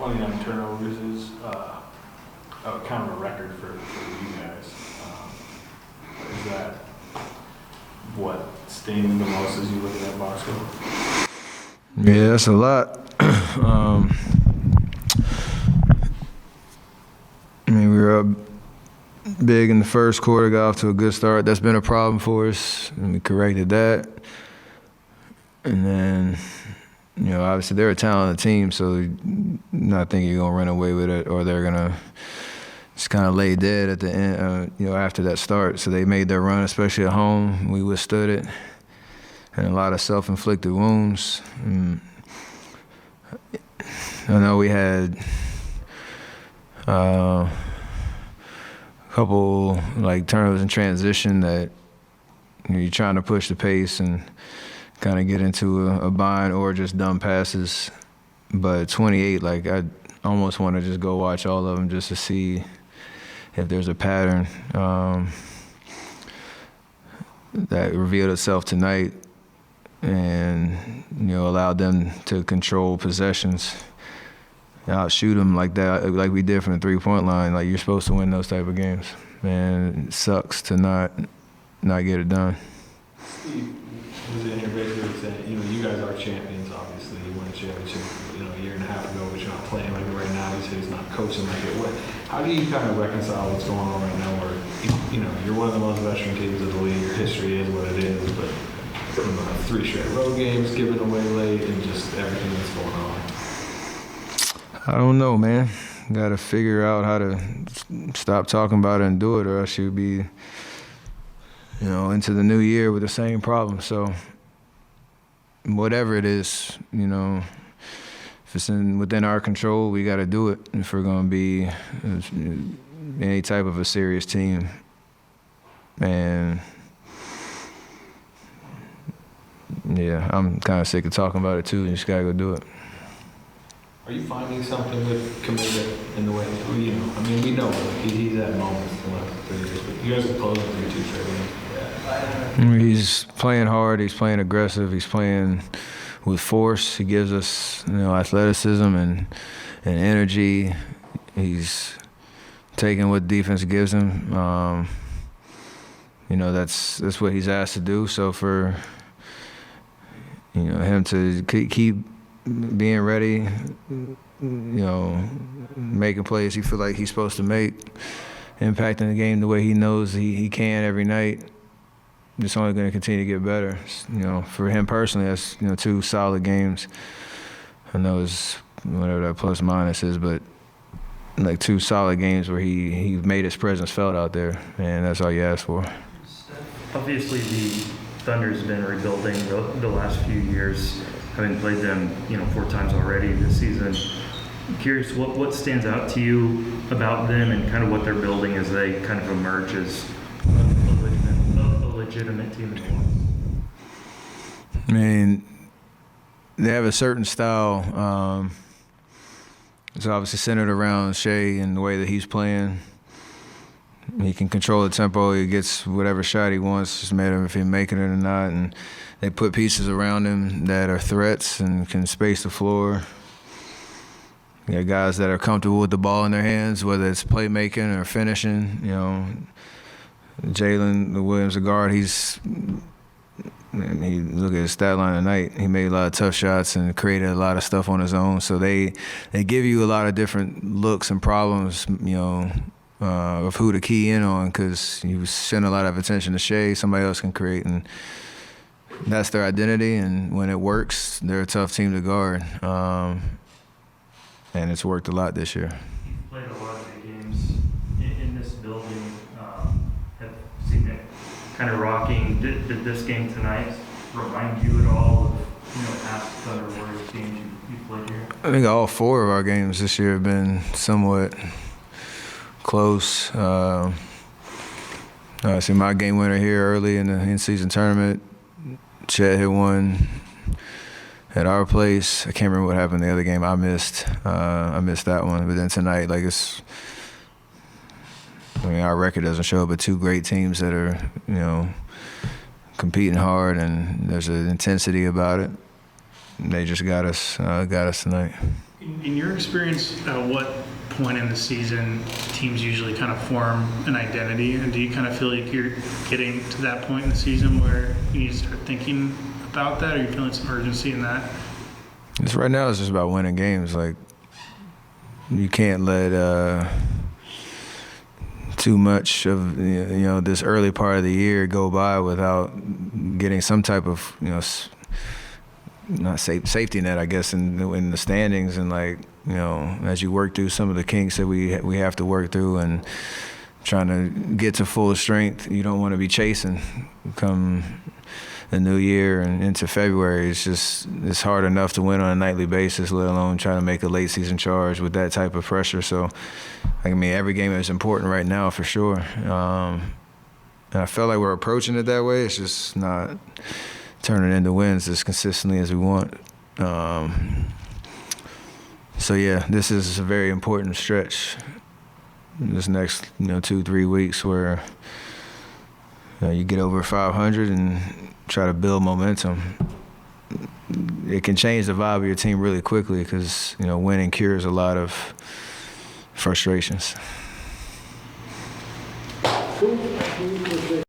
29 turnovers is kind of a record for you guys. Is that what stings the most as you look at that box score? Yeah, that's a lot. I mean, we were up big in the first quarter, got off to a good start. That's been a problem for us, and we corrected that. And then, obviously they're a talented team, so not thinking you're going to run away with it or they're going to just kind of lay dead at the end, after that start. So they made their run, especially at home. We withstood it. And a lot of self-inflicted wounds. I know we had a couple turnovers in transition that you're trying to push the pace and kind of get into a bind or just dumb passes. But 28, I almost want to just go watch all of them just to see if there's a pattern that revealed itself tonight and, allowed them to control possessions. Outshoot them like that, like we did from the three-point line. You're supposed to win those type of games. And it sucks to not get it done. Steve was in here basically saying, you guys are champions, obviously. You won a championship, a year and a half ago, but you're not playing like it right now. You said he's not coaching like it. How do you kind of reconcile what's going on right now where, you're one of the most veteran teams of the league, your history is what it is, but 3 straight road games given away late and just everything that's going on? I don't know, man. Got to figure out how to stop talking about it and do it, or else you'll be, into the new year with the same problem. So whatever it is, if it's within our control, we got to do it if we're going to be any type of a serious team. And yeah, I'm kind of sick of talking about it too. You just got to go do it. Are you finding something with commitment in the way, we know he's had moments in the last 3 years, but you guys are closing 3-2 straight games. He's playing hard. He's playing aggressive. He's playing with force. He gives us, athleticism and energy. He's taking what defense gives him. That's what he's asked to do. So for him to keep being ready, making plays he feel like he's supposed to make, impacting the game the way he knows he can every night. It's only going to continue to get better. For him personally, that's 2 solid games. I know it's whatever that plus minus is, but 2 solid games where he made his presence felt out there, and that's all you ask for. Obviously, the Thunder's been rebuilding the last few years, having played them 4 times already this season. I'm curious, what stands out to you about them and kind of what they're building as they kind of emerge as a legitimate team in the West? I mean, they have a certain style. It's obviously centered around Shai and the way that he's playing. He can control the tempo. He gets whatever shot he wants, just matter if he's making it or not. And they put pieces around him that are threats and can space the floor. You got guys that are comfortable with the ball in their hands, whether it's playmaking or finishing. Jalen Williams, the guard, he look at his stat line tonight. He made a lot of tough shots and created a lot of stuff on his own. So they give you a lot of different looks and problems, of who to key in on, because you send a lot of attention to Shai. Somebody else can create, and that's their identity. And when it works, they're a tough team to guard. And it's worked a lot this year. You played a lot of big games in this building. Have seen it kind of rocking. Did this game tonight remind you at all of past Thunder Warriors games you played here? I think all 4 of our games this year have been somewhat close. I see my game winner here early in the in-season tournament. Chet hit one at our place. I can't remember what happened the other game. I missed that one. But then tonight, our record doesn't show it, but 2 great teams that are, competing hard, and there's an intensity about it. They just got us tonight. In your experience, at what point in the season teams usually kind of form an identity? And do you kind of feel like you're getting to that point in the season where you need to start thinking about that? Or are you feeling some urgency in that? It's right now. It's just about winning games. Like you can't let too much of this early part of the year go by without getting some type of not safety net, I guess, in the standings, and as you work through some of the kinks that we have to work through and trying to get to full strength. You don't want to be chasing come the new year and into February. It's hard enough to win on a nightly basis, let alone trying to make a late season charge with that type of pressure. So, every game is important right now for sure. And I felt like we're approaching it that way. It's just not turning into wins as consistently as we want. So yeah, this is a very important stretch. This next 2-3 weeks where you get over 500 and try to build momentum. It can change the vibe of your team really quickly because winning cures a lot of frustrations. Cool.